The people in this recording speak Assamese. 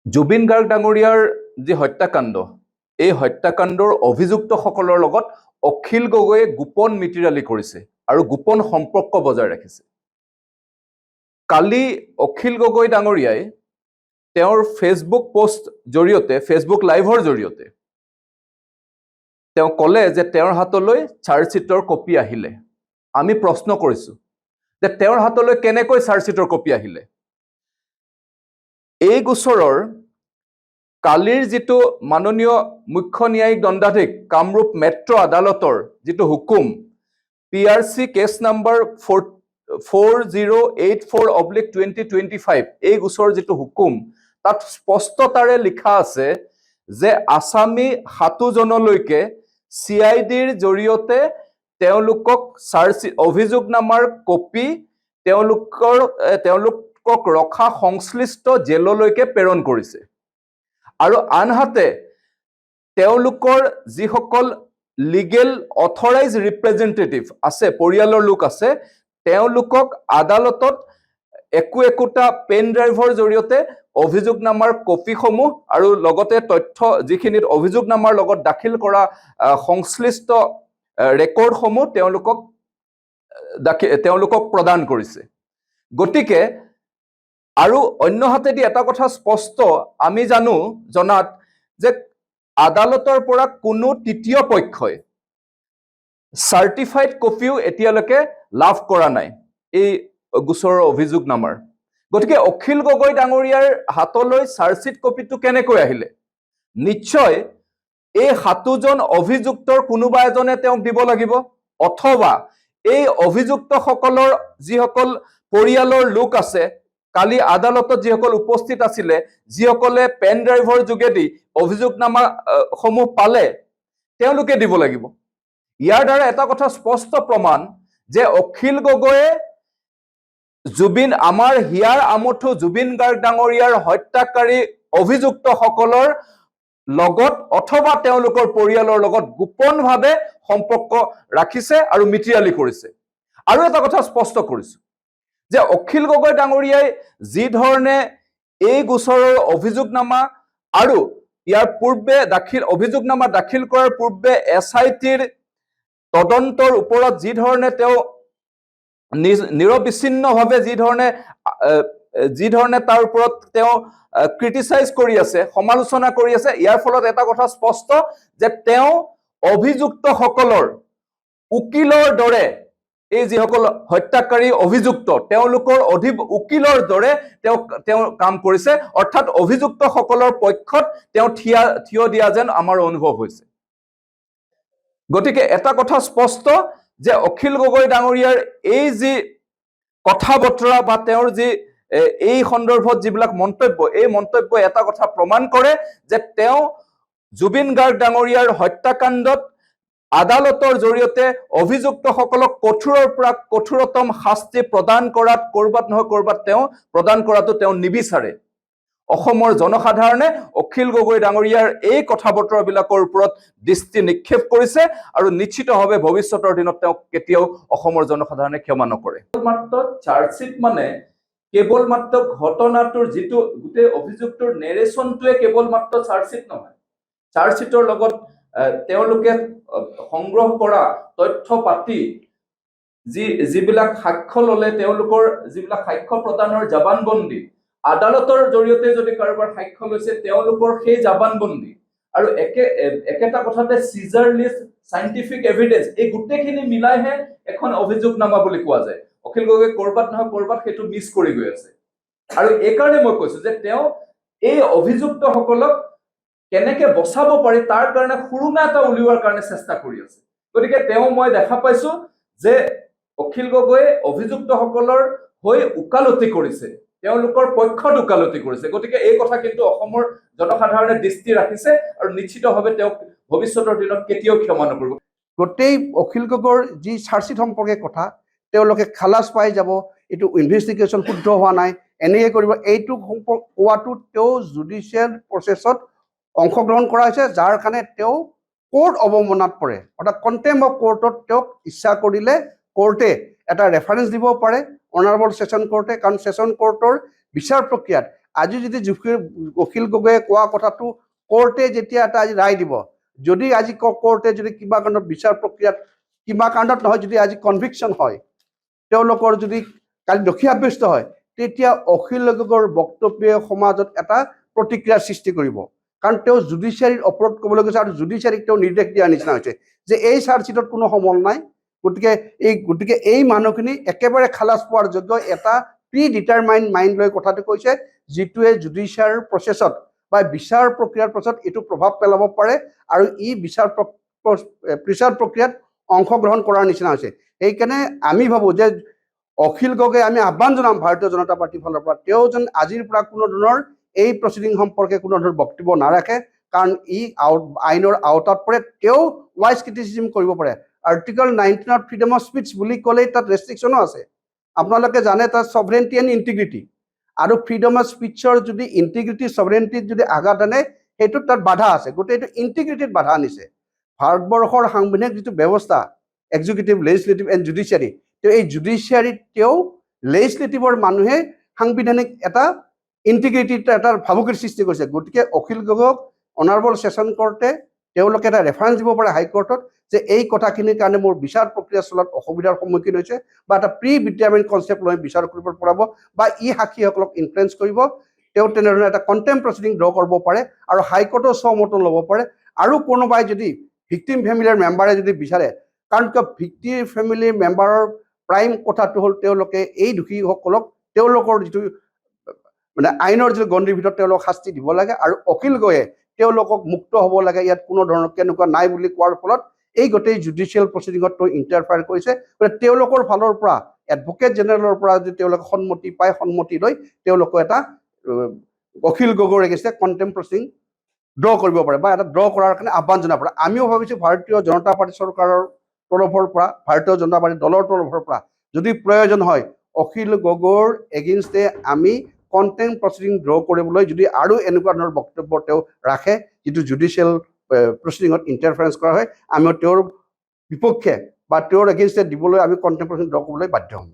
জুবিন গাৰ্গ ডাঙৰীয়াৰ যি হত্যাকাণ্ড এই হত্যাকাণ্ডৰ অভিযুক্তসকলৰ লগত অখিল গগৈয়ে গোপন মিতিৰালি কৰিছে আৰু গোপন সম্পৰ্ক বজাই ৰাখিছে। কালি অখিল গগৈ ডাঙৰীয়াই তেওঁৰ ফেচবুক পোষ্ট জৰিয়তে ফেচবুক লাইভৰ জৰিয়তে তেওঁ ক'লে যে তেওঁৰ হাতলৈ চাৰ্জশ্বিটৰ কপি আহিলে। আমি প্ৰশ্ন কৰিছোঁ যে তেওঁৰ হাতলৈ কেনেকৈ চাৰ্জশ্বিটৰ কপি আহিলে। এই গোচৰৰ কালিৰ যিটো মাননীয় মুখ্য ন্যায়িক দণ্ডাধীশ কামৰূপ মেট্ৰ' আদালতৰ যিটো হুকুম PRC কেছ নাম্বাৰ 4084/2025 এই গোচৰৰ যিটো হুকুম তাত স্পষ্টতাৰে লিখা আছে যে আসামী 7 জনলৈকে CIDৰ জৰিয়তে তেওঁলোকক অভিযোগনামাৰ কপি তেওঁলোকক ৰখা সংশ্লিষ্ট জেললৈকে প্ৰেৰণ কৰিছে। আৰু আনহাতে তেওঁলোকৰ যিসকল লিগেল অথৰাইজ ৰিপ্ৰেজেণ্টেটিভ আছে, পৰিয়ালৰ লোক আছে, তেওঁলোকক আদালতত একোটা পেন ড্ৰাইভৰ জৰিয়তে অভিযোগনামাৰ কপিসমূহ আৰু লগতে তথ্য যিখিনিত অভিযোগনামাৰ লগত দাখিল কৰা সংশ্লিষ্ট ৰেকৰ্ডসমূহ তেওঁলোকক প্ৰদান কৰিছে। গতিকে আৰু অন্যহাতেদি এটা কথা স্পষ্ট আমি জনাত যে আদালতৰ পৰা কোনো তৃতীয় পক্ষই চাৰ্টিফাইড কপিও এতিয়ালৈকে লাভ কৰা নাই এই গোচৰৰ অভিযোগনামাৰ। গতিকে অখিল গগৈ ডাঙৰীয়াৰ হাতলৈ চাৰ্জশ্বিট কপিটো কেনেকৈ আহিলে? নিশ্চয় এই 7জন অভিযুক্তৰ কোনোবা এজনে তেওঁক দিব লাগিব, অথবা এই অভিযুক্তসকলৰ যিসকল পৰিয়ালৰ লোক আছে, কালি আদালতত যিসকল উপস্থিত আছিলে, যিসকলে পেন ড্ৰাইভৰ যোগেদি অভিযোগনামা সমূহ পালে, তেওঁলোকে দিব লাগিব। ইয়াৰ দ্বাৰা এটা কথা স্পষ্ট প্ৰমাণ যে অখিল গগৈয়ে আমাৰ হিয়াৰ আমঠু জুবিন গাৰ্গ ডাঙৰীয়াৰ হত্যাকাৰী অভিযুক্তসকলৰ লগত অথবা তেওঁলোকৰ পৰিয়ালৰ লগত গোপনভাৱে সম্পৰ্ক ৰাখিছে আৰু মিতিৰালি কৰিছে। আৰু এটা কথা স্পষ্ট কৰিছো যে অখিল গগৈ ডাঙৰীয়াই যি ধৰণে এই গোচৰৰ অভিযোগনামা আৰু ইয়াৰ পূৰ্বে অভিযোগনামা দাখিল কৰাৰ পূৰ্বে SITৰ তদন্তৰ ওপৰত যি ধৰণে তেওঁ নিৰবিচ্ছিন্নভাৱে যি ধৰণে তাৰ ওপৰত তেওঁ ক্ৰিটিচাইজ কৰি আছে, সমালোচনা কৰি আছে, ইয়াৰ ফলত এটা কথা স্পষ্ট যে তেওঁ অভিযুক্তসকলৰ উকিলৰ দৰে, এই যিসকল হত্যাকাৰী অভিযুক্ত তেওঁলোকৰ উকিলৰ দৰে তেওঁ কাম কৰিছে, অৰ্থাৎ অভিযুক্তসকলৰ পক্ষত তেওঁ থিয় দিয়া যেন আমাৰ অনুভৱ হৈছে। গতিকে এটা কথা স্পষ্ট যে অখিল গগৈ ডাঙৰীয়াৰ এই যি কথা বতৰা বা তেওঁৰ যি এই সন্দৰ্ভত যিবিলাক মন্তব্য, এই মন্তব্যই এটা কথা প্ৰমাণ কৰে যে তেওঁ জুবিন গাৰ্গ ডাঙৰীয়াৰ হত্যাকাণ্ডত আদালতৰ জৰিয়তে অভিযুক্তসকলক কঠোৰৰ পৰা কঠোৰতম শাস্তি প্ৰদান কৰাত কৰবাত নহয় কৰবাত তেওঁ প্ৰদান কৰাটো তেওঁ নিবিচাৰে। অসমৰ জনসাধাৰণে অখিল গগৈ ডাঙৰীয়াৰ এই কথা বতৰাবিলাকৰ ওপৰত দৃষ্টি নিক্ষেপ কৰিছে আৰু নিশ্চিতভাৱে ভৱিষ্যতৰ দিনত তেওঁক কেতিয়াও অসমৰ জনসাধাৰণে ক্ষমা নকৰে। মাত্ৰ চাৰ্জশ্বিট মানে কেৱল মাত্ৰ ঘটনাটোৰ যিটো গোটেই অভিযোগটোৰ নেৰেশ্যনটোৱে কেৱল মাত্ৰ চাৰ্জশ্বিট নহয়। চাৰ্জশ্বিটৰ লগত তেওঁলোকে সংগ্ৰহ কৰা তথ্য পাতি যিবিলাক সাক্ষ্য ললে, তেওঁলোকৰ যিবিলাক সাক্ষ্য প্ৰদানৰ জবানবন্দী, আদালতৰ জৰিয়তে যদি কাৰোবাৰ সাক্ষ্য লৈছে তেওঁলোকৰ সেই জবানবন্দী আৰু একেটা কথাতে সিজাৰ লিষ্ট, সাইন্টিফিক এভিডেন্স, এই গোটেইখিনি মিলাইহে এখন অভিযোগনামা বুলি কোৱা যায়। অখিল গগৈ কৰবাত নহয় কৰবাত সেইটো মিছ কৰি গৈ আছে। আৰু এইকাৰণে মই কৈছো যে তেওঁ এই অভিযুক্তসকলক কেনেকে বচাব পাৰি তাৰ কাৰণে সুৰুঙা এটা উলিওৱাৰ কাৰণে চেষ্টা কৰি আছে। গতিকে মই দেখা পাইছো যে অখিল গগৈয়ে অভিযুক্তসকলৰ হৈ ওকালতি কৰিছে, তেওঁলোকৰ পক্ষত ওকালতি কৰিছে। গতিকে এই কথা কিন্তু অসমৰ জনসাধাৰণে দৃষ্টি ৰাখিছে আৰু নিশ্চিতভাৱে তেওঁক ভৱিষ্যতৰ দিনত কেতিয়াও ক্ষমা নকৰিব। গোটেই অখিল গগৈৰ যি চাৰ্জশ্বিট সম্পৰ্কে কথা, তেওঁলোকে খালাচ পাই যাব, এইটো ইনভেষ্টিগেশ্যন শুদ্ধ হোৱা নাই, এনেকৈ কৰিব, এইটো কোৱাটো তেওঁ জুডিচিয়েল প্ৰচেছত অংশগ্ৰহণ কৰা হৈছে, যাৰ কাৰণে তেওঁ কোৰ্ট অৱমাননাত পৰে, অৰ্থাৎ কণ্টেম্প অফ কোৰ্টত তেওঁক ইচ্ছা কৰিলে কোৰ্টে এটা ৰেফাৰেঞ্চ দিব পাৰে, অনাৰেবল ছেছন কোৰ্টে, কাৰণ ছেছন কোৰ্টৰ বিচাৰ প্ৰক্ৰিয়াত আজি যদি অখিল গগৈয়ে কোৱা কথাটো কোৰ্টে যেতিয়া এটা আজি ৰায় দিব, যদি আজি কোৰ্টে যদি কিবা কাৰণত বিচাৰ প্ৰক্ৰিয়াত কিবা কাৰণত নহয়, যদি আজি কনভিকশ্যন হয়, তেওঁলোকৰ যদি কালি দোষী সাব্যস্ত হয়, তেতিয়া অখিল গগৈৰ বক্তব্যই সমাজত এটা প্ৰতিক্ৰিয়াৰ সৃষ্টি কৰিব। কাৰণ তেওঁ জুডিচিয়াৰীৰ ওপৰত ক'বলৈ গৈছে আৰু জুডিচিয়াৰীক তেওঁ নিৰ্দেশ দিয়াৰ নিচিনা হৈছে যে এই চাৰ্জশ্বিটত কোনো সমল নাই, গতিকে এই মানুহখিনি একেবাৰে খালাচ পোৱাৰ যোগ্য এটা প্ৰি ডিটাৰমাইণ্ড মাইণ্ড লৈ কথাটো কৈছে, যিটোৱে জুডিচিয়াৰ প্ৰচেছত বা বিচাৰ প্ৰক্ৰিয়াৰ পাছত এইটো প্ৰভাৱ পেলাব পাৰে আৰু ই বিচাৰ প্ৰক্ৰিয়াত অংশগ্ৰহণ কৰাৰ নিচিনা হৈছে। সেইকাৰণে আমি ভাবোঁ যে অখিল গগৈ আমি আহ্বান জনাম ভাৰতীয় জনতা পাৰ্টিৰ ফালৰ পৰা, তেওঁ যেন আজিৰ পৰা কোনো ধৰণৰ এই প্ৰচিডিং সম্পৰ্কে কোনো ধৰণৰ বক্তব্য নাৰাখে, কাৰণ ই আইনৰ আওতাত পৰে। তেওঁ ৱাইজ ক্ৰিটিচিজম কৰিব পাৰে। আৰ্টিকল 19 ফ্ৰীডম অফ স্পীচ বুলি ক'লেই তাত ৰেষ্ট্ৰিকশ্যনো আছে। আপোনালোকে জানে তাত ছভৰেণ্টি এণ্ড ইণ্টিগ্ৰিটি, আৰু ফ্ৰীডম অফ স্পীচৰ যদি ইণ্টিগ্ৰিটি ছভৰেণ্টিত যদি আঘাত আনে, সেইটোত তাত বাধা আছে। গোটেইটো ইণ্টিগ্ৰিটিত বাধা আনিছে। ভাৰতবৰ্ষৰ সাংবিধানিক যিটো ব্যৱস্থা, এক্সিকিউটিভ, লেজিছলেটিভ এণ্ড জুডিচিয়াৰী, তেওঁ এই জুডিচিয়াৰীত তেওঁ লেজিছলেটিভৰ মানুহে সাংবিধানিক এটা ইণ্টিগ্ৰিটিৰ এটা ভাবুকিৰ সৃষ্টি কৰিছে। গতিকে অখিল গগৈক অনাৰেবল ছেছন কোৰ্টে তেওঁলোকে এটা ৰেফাৰেঞ্চ দিব পাৰে হাইকোৰ্টত যে এই কথাখিনিৰ কাৰণে মোৰ বিচাৰ প্ৰক্ৰিয়া চলাত অসুবিধাৰ সন্মুখীন হৈছে, বা এটা প্ৰি ডিটাৰমাইণ্ড কনচেপ্ট লৈ বিচাৰ কৰিব পৰাব, বা ই সাক্ষীসকলক ইনফ্লুৱেঞ্চ কৰিব। তেওঁ তেনেধৰণে এটা কণ্টেম্প প্ৰচিডিং ড্ৰ কৰিব পাৰে আৰু হাইকোৰ্টৰ সহমতো ল'ব পাৰে। আৰু কোনোবাই যদি ভিক্টিম ফেমিলিৰ মেম্বাৰে যদি বিচাৰে, কাৰণ কিয় ভিক্টিম ফেমিলিৰ মেম্বাৰৰ প্ৰাইম কথাটো হ'ল তেওঁলোকে এই দোষীসকলক তেওঁলোকৰ যিটো মানে আইনৰ যিটো গণ্ডিৰ ভিতৰত তেওঁলোকক শাস্তি দিব লাগে, আৰু অখিল গগৈয়ে তেওঁলোকক মুক্ত হ'ব লাগে, ইয়াত কোনো ধৰণৰ কেনেকুৱা নাই বুলি কোৱাৰ ফলত এই গোটেই জুডিচিয়েল প্ৰচিডিঙত ইণ্টাৰফেয়াৰ কৰিছে। গতিকে তেওঁলোকৰ ফালৰ পৰা এডভোকেট জেনেৰেলৰ পৰা যদি তেওঁলোকে সন্মতি পায়, সন্মতি লৈ তেওঁলোকে এটা অখিল গগৈৰ এগেইনষ্টে কণ্টেম্প প্ৰচিডিং ড্ৰ কৰিব পাৰে, বা এটা ড্ৰ কৰাৰ কাৰণে আহ্বান জনাব পাৰে। আমিও ভাবিছোঁ ভাৰতীয় জনতা পাৰ্টি চৰকাৰৰ তৰফৰ পৰা, ভাৰতীয় জনতা পাৰ্টি দলৰ তৰফৰ পৰা যদি প্ৰয়োজন হয়, অখিল গগৈৰ এগেইনষ্টে আমি কণ্টেম্প প্ৰচিডিং ড্ৰ কৰিবলৈ যদি আৰু এনেকুৱা ধৰণৰ বক্তব্য তেওঁ ৰাখে, যিটো জুডিচিয়েল প্ৰচিডিঙত ইণ্টাৰফাৰেঞ্চ কৰা হয়, আমিও তেওঁৰ বিপক্ষে বা তেওঁৰ এগেইনষ্টে দিবলৈ আমি কণ্টেম্প প্ৰচিডিং ড্ৰ কৰিবলৈ বাধ্য হ'ম।